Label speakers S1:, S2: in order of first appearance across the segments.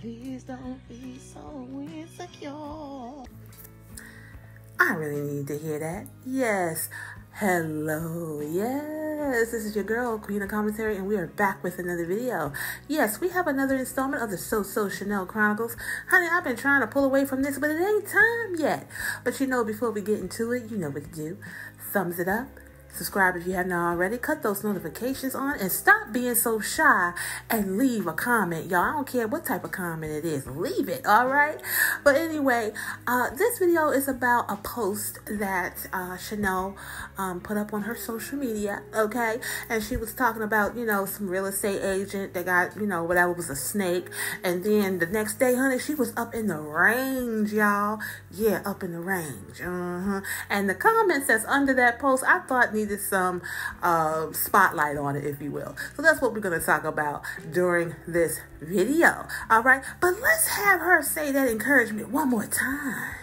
S1: Please don't be so insecure.
S2: I really need to hear that. Yes. Hello. Yes. This is your girl, Queen of Commentary, and we are back with another video. Yes, we have another installment of the Soso Shanel Chronicles. Honey, I've been trying to pull away from this, but it ain't time yet. But you know, before we get into it, you know what to do. Thumbs it up. Subscribe if you haven't already. Cut those notifications on and stop being so shy and leave a comment, y'all. I don't care what type of comment it is. Leave it, all right? But anyway, this video is about a post that Shanel put up on her social media, okay? And she was talking about, you know, some real estate agent that got, you know, whatever was a snake. And then the next day, honey, she was up in the range, y'all. Yeah, up in the range. And the comments that's under that post, I thought needed some spotlight on it, if you will. So that's what we're going to talk about during this video. All right, but let's have her say that encouragement one more time.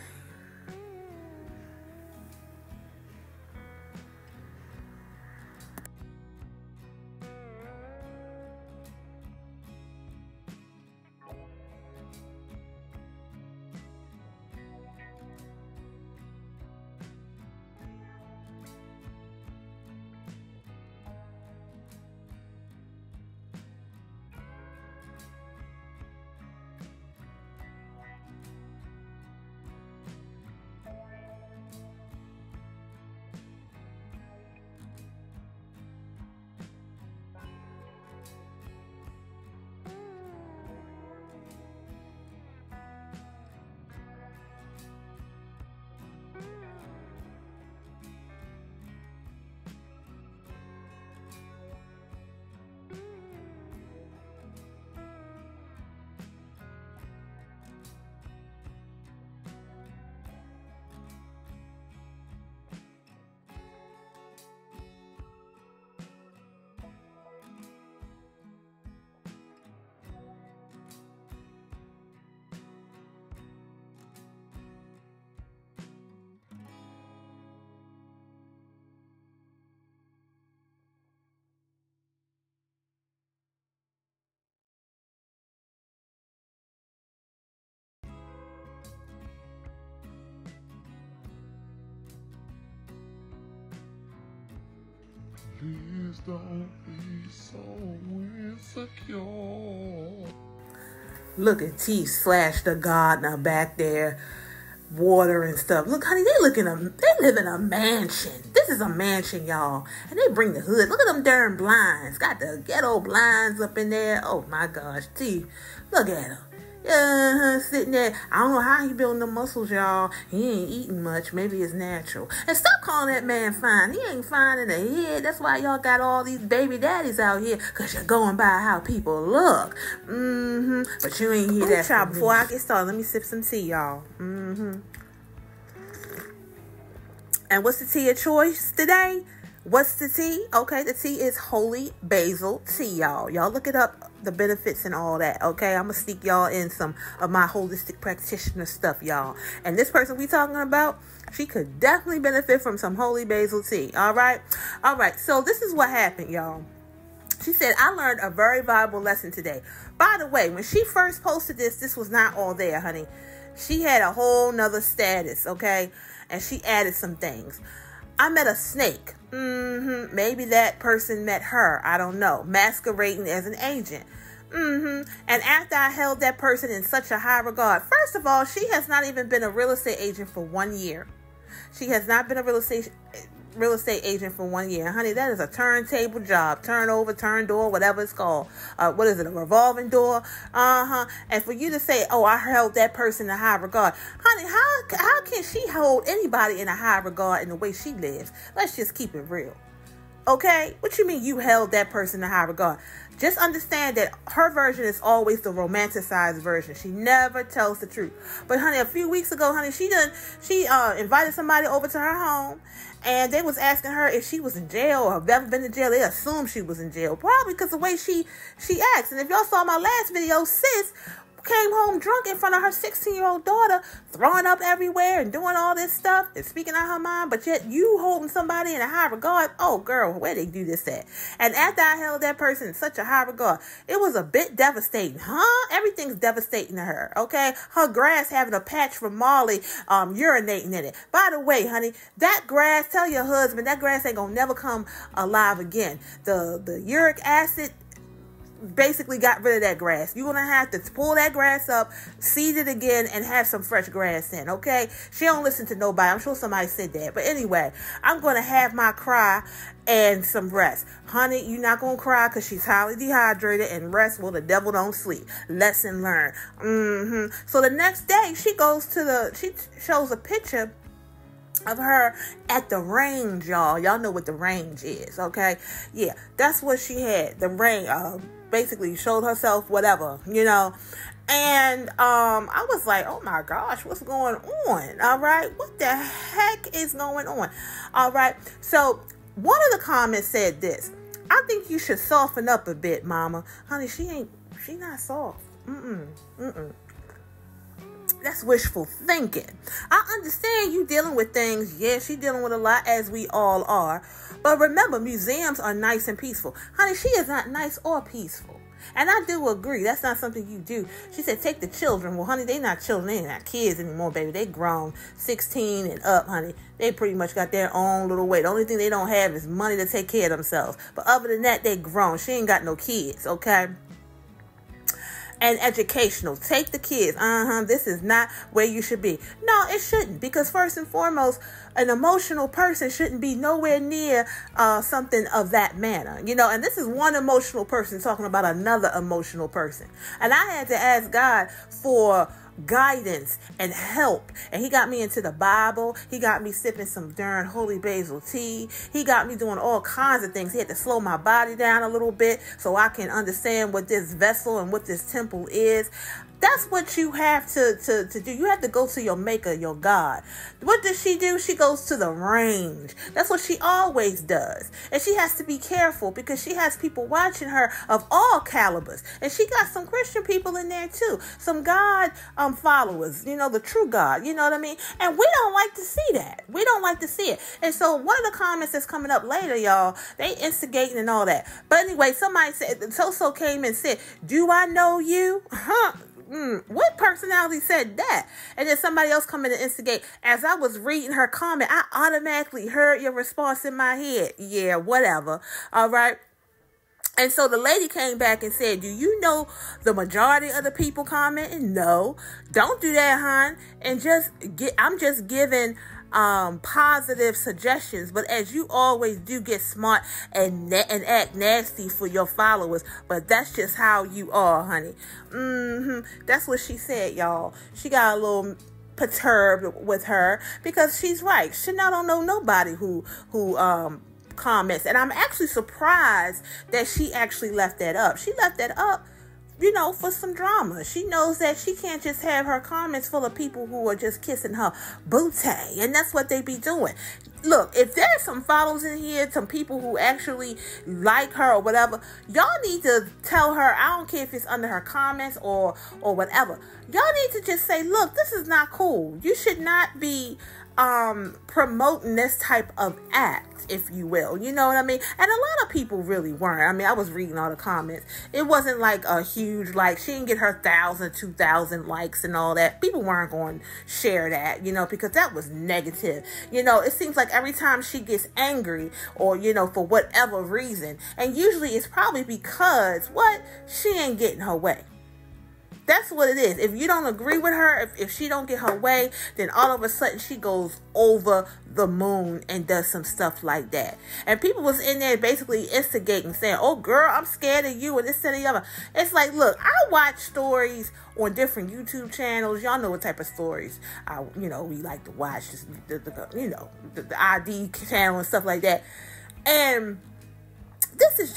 S1: Please don't be so insecure.
S2: Look at T slash the gardener back there, water and stuff. Look, honey, they live in a mansion. This is a mansion, y'all. And they bring the hood. Look at them darn blinds. Got the ghetto blinds up in there. Oh my gosh, T, look at him. Sitting there. I don't know how he building the muscles, y'all. He ain't eating much. Maybe it's natural. And stop calling that man fine. He ain't fine in the head. That's why y'all got all these baby daddies out here, because you're going by how people look. But you ain't hear that. Child, before I get started, let me sip some tea, y'all. And what's the tea of choice today? What's the tea? Okay, the tea is holy basil tea, y'all. Y'all look it up, the benefits and all that, okay? I'm going to sneak y'all in some of my holistic practitioner stuff, y'all. And this person we talking about, she could definitely benefit from some holy basil tea, all right? All right, so this is what happened, y'all. She said, I learned a very valuable lesson today. By the way, when she first posted this was not all there, honey. She had a whole nother status, okay? And she added some things. I met a snake. Maybe that person met her. I don't know. Masquerading as an agent. And after I held that person in such a high regard, first of all, she has not even been a real estate agent for 1 year. She has not been a real estate agent for 1 year. Honey, that is a turntable job. Turnover, turn door, whatever it's called. What is it? A revolving door? And for you to say, oh, I held that person in high regard. Honey, how can she hold anybody in a high regard in the way she lives? Let's just keep it real. Okay? What you mean you held that person in high regard? Just understand that her version is always the romanticized version. She never tells the truth. But honey, a few weeks ago, honey, she invited somebody over to her home, and they was asking her if she was in jail or have ever been in jail. They assumed she was in jail, probably because of the way she acts. And if y'all saw my last video, sis came home drunk in front of her 16-year-old daughter, throwing up everywhere and doing all this stuff and speaking out her mind, but yet you holding somebody in a high regard. Oh, girl, where they do this at? And after I held that person in such a high regard, it was a bit devastating. Everything's devastating to her, okay? Her grass having a patch from Marley urinating in it. By the way, honey, that grass, tell your husband, that grass ain't gonna never come alive again. The uric acid basically got rid of that grass. You're gonna have to pull that grass up, seed it again, and have some fresh grass in, okay? She don't listen to nobody. I'm sure somebody said that. But anyway, I'm gonna have my cry and some rest. Honey, you're not gonna cry because she's highly dehydrated, and rest, well, the devil don't sleep. Lesson learned. So the next day, she shows a picture of her at the range, y'all. Y'all know what the range is, okay? Yeah, that's what she had. The range, basically showed herself, whatever, you know. And I was like, oh my gosh, what's going on? All right, what the heck is going on? All right, so one of the comments said this: I think you should soften up a bit, mama. Honey, she not soft. That's wishful thinking. I understand you dealing with things. Yeah, she dealing with a lot, as we all are. But remember, museums are nice and peaceful. Honey, she is not nice or peaceful. And I do agree. That's not something you do. She said, take the children. Well, honey, they not children. They ain't not kids anymore, baby. They grown, 16 and up, honey. They pretty much got their own little way. The only thing they don't have is money to take care of themselves. But other than that, they grown. She ain't got no kids, okay? And educational. Take the kids. This is not where you should be. No, it shouldn't. Because first and foremost, an emotional person shouldn't be nowhere near something of that manner. You know, and this is one emotional person talking about another emotional person. And I had to ask God for guidance and help, and he got me into the Bible. He got me sipping some darn holy basil tea. He got me doing all kinds of things. He had to slow my body down a little bit so I can understand what this vessel and what this temple is. That's what you have to do. You have to go to your maker, your God. What does she do? She goes to the range. That's what she always does. And she has to be careful because she has people watching her of all calibers. And she got some Christian people in there too. Some God followers, you know, the true God. You know what I mean? And we don't like to see that. We don't like to see it. And so one of the comments that's coming up later, y'all, they instigating and all that. But anyway, somebody said, Soso came and said, do I know you? What personality said that? And then somebody else come in and instigate. As I was reading her comment, I automatically heard your response in my head. Yeah, whatever. All right. And so the lady came back and said, do you know the majority of the people commenting? No, don't do that, hon. And I'm just giving positive suggestions, but as you always do, get smart and act nasty for your followers. But that's just how you are, honey. That's what she said, y'all. She got a little perturbed with her because she's right. Chanel don't know nobody who comments, and I'm actually surprised that she actually left that up. She left that up, you know, for some drama. She knows that she can't just have her comments full of people who are just kissing her booty, and that's what they be doing. Look, if there's some followers in here, some people who actually like her or whatever, y'all need to tell her, I don't care if it's under her comments or whatever. Y'all need to just say, look, this is not cool. You should not be promoting this type of act, if you will. You know what I mean? And a lot of people really weren't. I mean, I was reading all the comments. It wasn't like a huge like. She didn't get her 1,000, 2,000 likes and all that. People weren't going to share that, you know, because that was negative. You know, it seems like every time she gets angry or, you know, for whatever reason, and usually it's probably because she ain't getting her way. That's what it is. If you don't agree with her, if she don't get her way, then all of a sudden she goes over the moon and does some stuff like that. And people was in there basically instigating, saying, oh girl, I'm scared of you and this and the other. It's like, look, I watch stories on different YouTube channels. Y'all know what type of stories we like to watch. The ID channel and stuff like that. And this is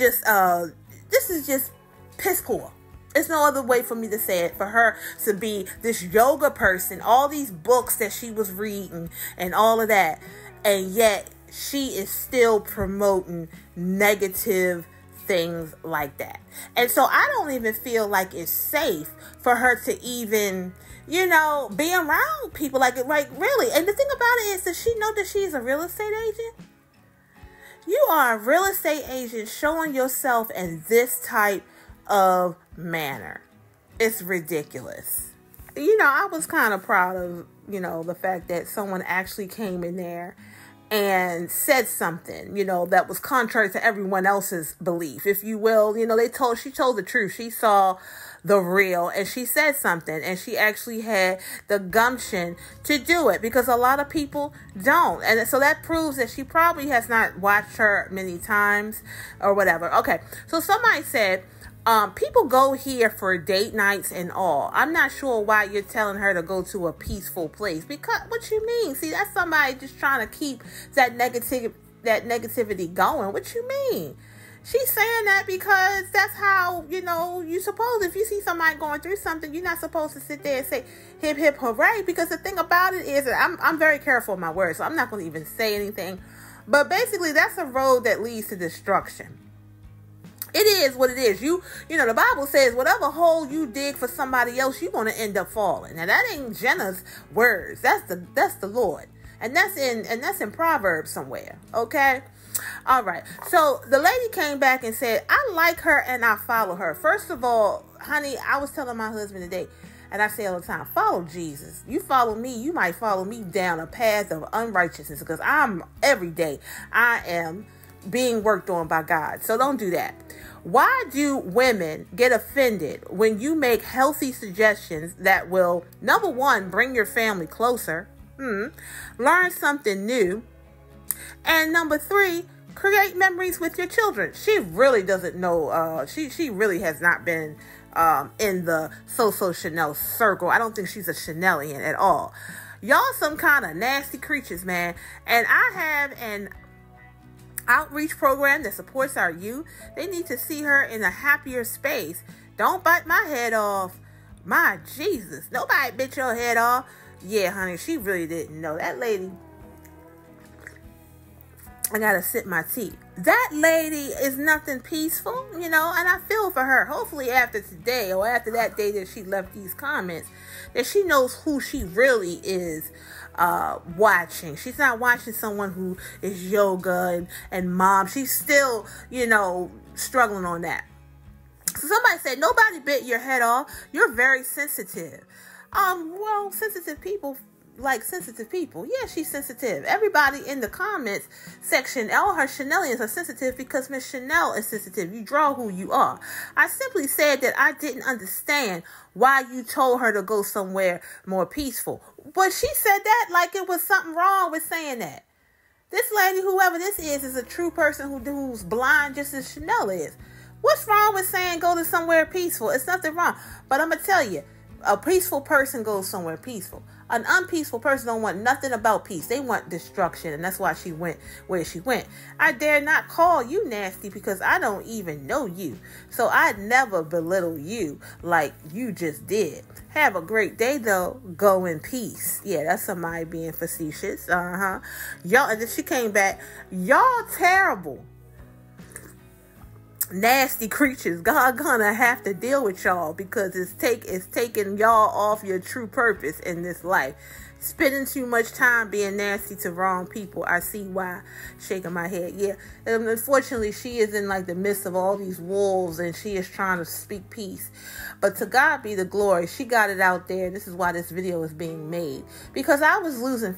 S2: just piss poor. There's no other way for me to say it. For her to be this yoga person, all these books that she was reading and all of that, and yet she is still promoting negative things like that. And so I don't even feel like it's safe for her to even, be around people like really. And the thing about it is, does she know that she's a real estate agent? You are a real estate agent showing yourself in this type of manner. It's ridiculous. I was kind of proud of, the fact that someone actually came in there and said something, that was contrary to everyone else's belief, if you will. She told the truth. She saw the real, and she said something, and she actually had the gumption to do it, because a lot of people don't. And so that proves that she probably has not watched her many times or whatever. Okay. So somebody said, people go here for date nights and all. I'm not sure why you're telling her to go to a peaceful place. Because what you mean? See, that's somebody just trying to keep that negativity going. What you mean? She's saying that because that's how, you suppose if you see somebody going through something, you're not supposed to sit there and say hip hip hooray. Because the thing about it is that I'm very careful with my words, so I'm not going to even say anything. But basically, that's a road that leads to destruction. It is what it is. The Bible says whatever hole you dig for somebody else, you're going to end up falling. Now that ain't Jenna's words. That's the Lord. And that's in Proverbs somewhere. Okay. All right. So the lady came back and said, I like her and I follow her. First of all, honey, I was telling my husband today, and I say all the time, follow Jesus. You follow me, you might follow me down a path of unrighteousness, because every day I am being worked on by God. So don't do that. Why do women get offended when you make healthy suggestions that will, number one, bring your family closer, learn something new, and number three, create memories with your children? She really doesn't know. She really has not been in the Soso Shanel circle. I don't think she's a Chanelian at all. Y'all some kind of nasty creatures, man. And I have an outreach program that supports our youth. They need to see her in a happier space. Don't bite my head off. My Jesus. Nobody bit your head off. Yeah, honey, she really didn't know. That lady, I gotta sip my tea. That lady is nothing peaceful, and I feel for her. Hopefully after today, or after that day that she left these comments, that she knows who she really is watching. She's not watching someone who is yoga and mom. She's still, struggling on that. So somebody said, nobody bit your head off. You're very sensitive. Well, sensitive people like sensitive people. Yeah, she's sensitive. Everybody in the comments section, all her Chanelians are sensitive because Miss Chanel is sensitive. You draw who you are. I simply said that I didn't understand why you told her to go somewhere more peaceful. But she said that like it was something wrong with saying that. This lady, whoever this is a true person who's blind just as Chanel is. What's wrong with saying go to somewhere peaceful? It's nothing wrong. But I'm going to tell you, a peaceful person goes somewhere peaceful. An unpeaceful person don't want nothing about peace. They want destruction, and that's why she went where she went. I dare not call you nasty because I don't even know you. So I'd never belittle you like you just did. Have a great day, though. Go in peace. Yeah, that's somebody being facetious. Y'all, and then she came back. Y'all terrible. Nasty creatures. God gonna have to deal with y'all because it's taking y'all off your true purpose in this life. Spending too much time being nasty to wrong people. I see why. Shaking my head. Yeah. And unfortunately, she is in like the midst of all these wolves and she is trying to speak peace. But to God be the glory. She got it out there. This is why this video is being made. Because I was losing,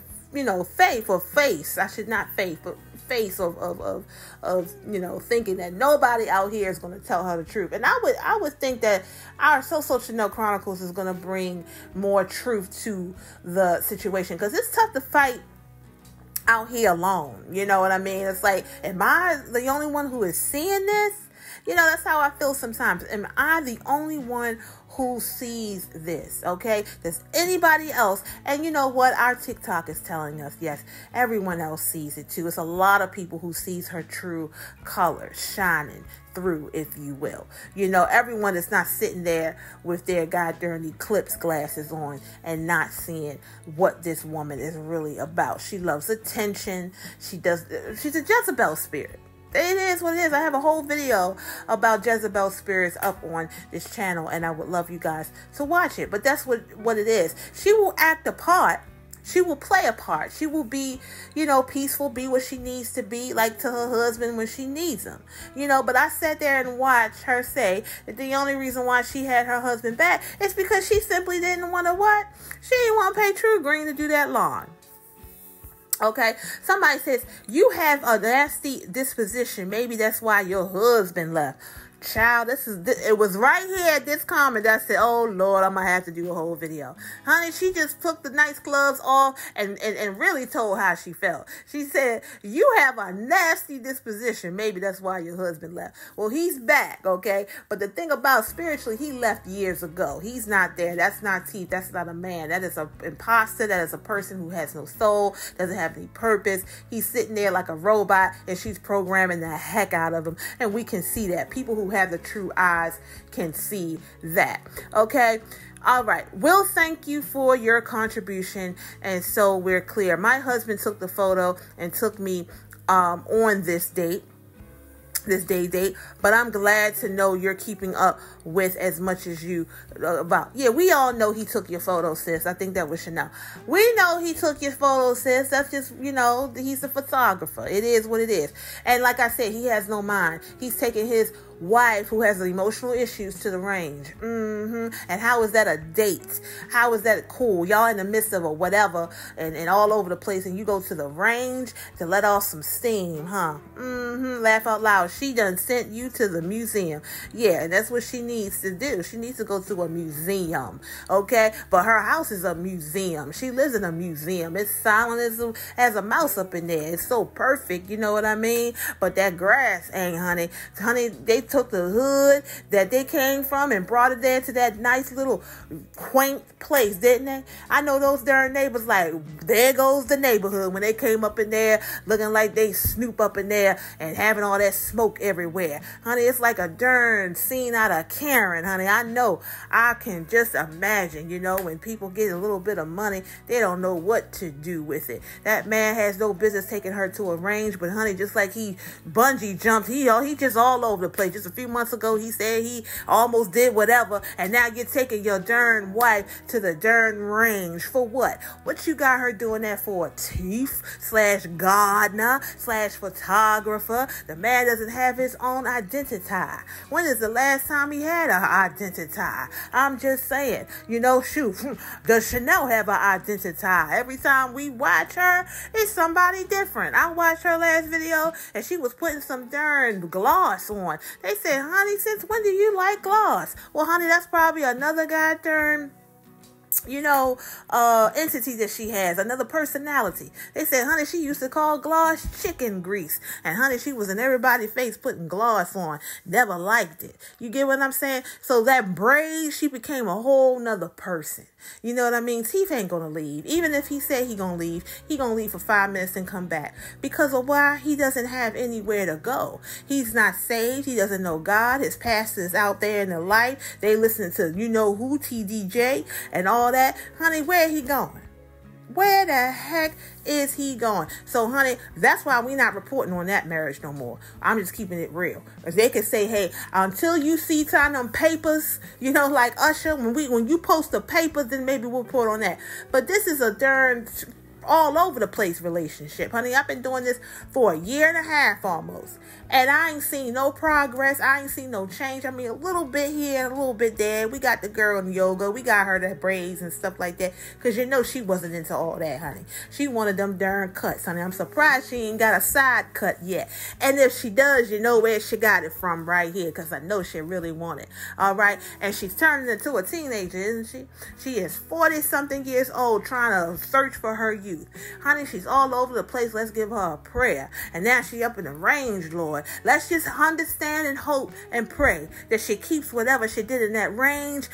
S2: faith or face. I should not faith, but face of thinking that nobody out here is going to tell her the truth. And I would think that our Soso Shanel Chronicles is going to bring more truth to the situation, because it's tough to fight out here alone. You know what I mean? It's like, am I the only one who is seeing this? That's how I feel sometimes. Am I the only one who sees this? Okay? Does anybody else? And you know what? Our TikTok is telling us, yes, everyone else sees it too. It's a lot of people who sees her true color shining through, if you will. Everyone is not sitting there with their goddamn eclipse glasses on and not seeing what this woman is really about. She loves attention. She's a Jezebel spirit. It is what it is. I have a whole video about Jezebel spirits up on this channel, and I would love you guys to watch it. But that's what it is. She will act a part. She will play a part. She will be, peaceful, be what she needs to be, like to her husband when she needs him. But I sat there and watched her say that the only reason why she had her husband back is because she simply didn't want to what? She didn't want to pay True Green to do that lawn. Okay, somebody says, you have a nasty disposition. Maybe that's why your husband left. Child, it was right here at this comment that I said, oh Lord, I'm gonna have to do a whole video. Honey, she just took the nice gloves off and really told how she felt. She said, you have a nasty disposition. Maybe that's why your husband left. Well, he's back, okay? But the thing about spiritually, he left years ago. He's not there. That's not teeth. That's not a man. That is an imposter. That is a person who has no soul, doesn't have any purpose. He's sitting there like a robot, and she's programming the heck out of him. And we can see that. People who have the true eyes can see that. Okay. All right. Will, thank you for your contribution. And so we're clear. My husband took the photo and took me on this date. This date, but I'm glad to know you're keeping up with as much as you about. Yeah, we all know he took your photo, sis. I think that was Chanel. We know he took your photo, sis. That's just, he's a photographer. It is what it is. And like I said, he has no mind. He's taking his wife who has emotional issues to the range. And how is that a date? How is that cool? Y'all in the midst of a whatever and all over the place, and you go to the range to let off some steam, huh? Laugh out loud. She done sent you to the museum. Yeah, and that's what she needs to do. She needs to go to a museum, okay? But her house is a museum. She lives in a museum. It's silent as a mouse up in there. It's so perfect, you know what I mean? But that grass ain't, honey. Honey, they took the hood that they came from and brought it there to that nice little quaint place, didn't they? I know those darn neighbors like, there goes the neighborhood when they came up in there looking like they snoop up in there and having all that smoke everywhere. Honey, it's like a darn scene out of Karen, honey. I know. I can just imagine, when people get a little bit of money, they don't know what to do with it. That man has no business taking her to a range, but honey, just like he bungee jumped, he just all over the place. Just a few months ago, he said he almost did whatever, and now you're taking your darn wife to the darn range for what? What you got her doing that for? A thief / gardener / photographer? The man doesn't have his own identity. When is the last time he had an identity? I'm just saying, shoot, does Chanel have an identity? Every time we watch her, it's somebody different. I watched her last video, and she was putting some darn gloss on. They said, honey, since when do you like gloss? Well, honey, that's probably another goddamn entity that she has, another personality. They said, honey, she used to call gloss chicken grease. And honey, she was in everybody's face putting gloss on. Never liked it. You get what I'm saying? So that braid, she became a whole nother person. You know what I mean? Teeth ain't gonna leave. Even if he said he gonna leave for 5 minutes and come back. Because of why? He doesn't have anywhere to go. He's not saved. He doesn't know God. His pastor is out there in the light. They listen to who, TDJ, and all that. Honey, where he going? Where the heck is he going? So, honey, that's why we're not reporting on that marriage no more. I'm just keeping it real. If they could say, hey, until you see time them papers, like Usher, when you post the papers, then maybe we'll report on that. But this is a darn all over the place relationship, honey. I've been doing this for 1.5 years almost, and I ain't seen no progress. I ain't seen no change. I mean, a little bit here and a little bit there. We got the girl in yoga. We got her that braids and stuff like that, because she wasn't into all that, honey. She wanted them darn cuts, honey. I'm surprised she ain't got a side cut yet. And if she does, you know where she got it from, right here, because I know she really want it. All right, and she's turning into a teenager, isn't she? She is 40-something years old, trying to search for her youth. Honey, she's all over the place. Let's give her a prayer. And now she up in the range, Lord. Let's just understand and hope and pray that she keeps whatever she did in that range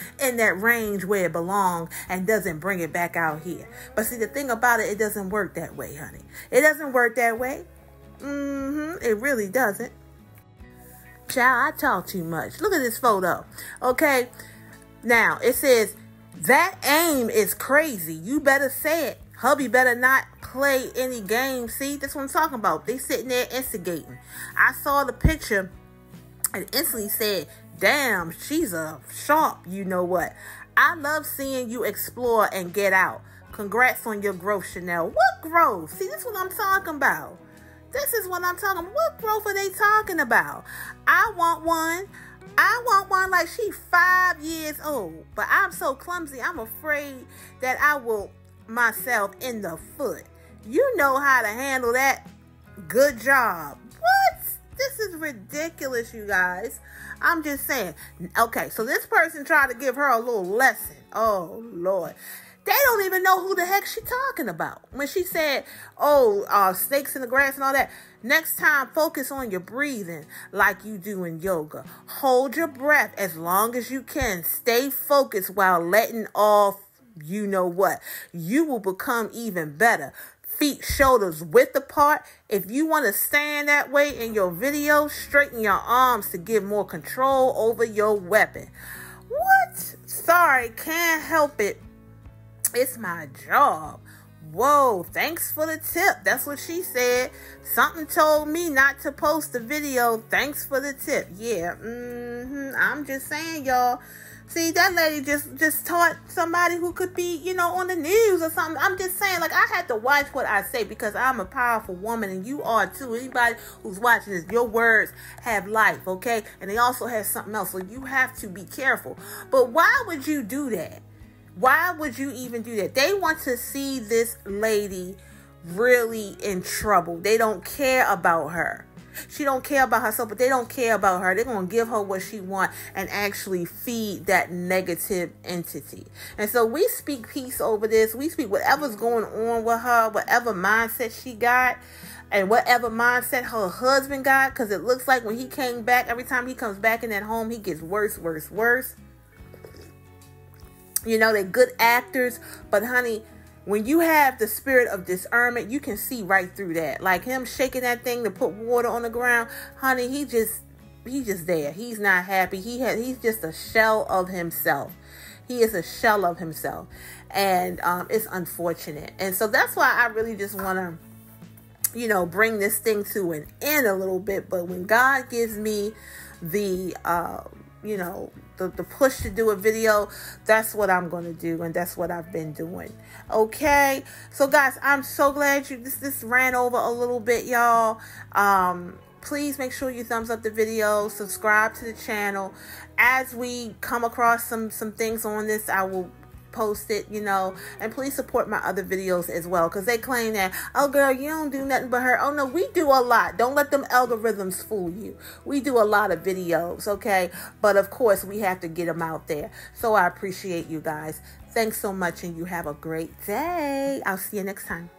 S2: where it belongs, and doesn't bring it back out here. But see, the thing about it doesn't work that way, honey. It doesn't work that way. It really doesn't. Child, I talk too much. Look at this photo. Okay. Now, it says, that aim is crazy. You better say it. Hubby better not play any game. See, that's what I'm talking about. They sitting there instigating. I saw the picture and instantly said, damn, she's a sharp, you know what. I love seeing you explore and get out. Congrats on your growth, Chanel. What growth? See, this is what I'm talking about. This is what I'm talking about. What growth are they talking about? I want one. I want one like she's 5 years old. But I'm so clumsy, I'm afraid that I will myself in the foot. You know how to handle that. Good job. What? This is ridiculous, you guys. I'm just saying. Okay, so this person tried to give her a little lesson. Oh, Lord. They don't even know who the heck she's talking about. When she said, snakes in the grass and all that. Next time, focus on your breathing like you do in yoga. Hold your breath as long as you can. Stay focused while letting off you know what. You will become even better. Feet, shoulders width apart. If you want to stand that way in your video, straighten your arms to give more control over your weapon. What? Sorry, can't help it. It's my job. Whoa, thanks for the tip. That's what she said. Something told me not to post the video. Thanks for the tip. Yeah, I'm just saying, y'all. See, that lady just taught somebody who could be, on the news or something. I'm just saying, like, I had to watch what I say because I'm a powerful woman and you are too. Anybody who's watching this, your words have life, okay? And they also have something else. So you have to be careful. But why would you do that? Why would you even do that? They want to see this lady really in trouble. They don't care about her. She don't care about herself, but they don't care about her. They're going to give her what she wants and actually feed that negative entity. And so we speak peace over this. We speak whatever's going on with her, whatever mindset she got, and whatever mindset her husband got, because it looks like when he came back, every time he comes back in that home, he gets worse, worse, worse. They're good actors, but honey, when you have the spirit of discernment, you can see right through that. Like him shaking that thing to put water on the ground, honey, he's just there. He's not happy. He's just a shell of himself. He is a shell of himself, and it's unfortunate. And so that's why I really just want to, bring this thing to an end a little bit. But when God gives me the the push to do a video, that's what I'm going to do, and that's what I've been doing. Okay, so guys, I'm so glad this ran over a little bit, y'all. Please make sure you thumbs up the video, subscribe to the channel. As we come across some things on this, I will post it, and please support my other videos as well, because they claim that, oh girl, you don't do nothing but her. Oh no, we do a lot. Don't let them algorithms fool you. We do a lot of videos, okay? But of course, we have to get them out there. So I appreciate you guys. Thanks so much, and you have a great day. I'll see you next time.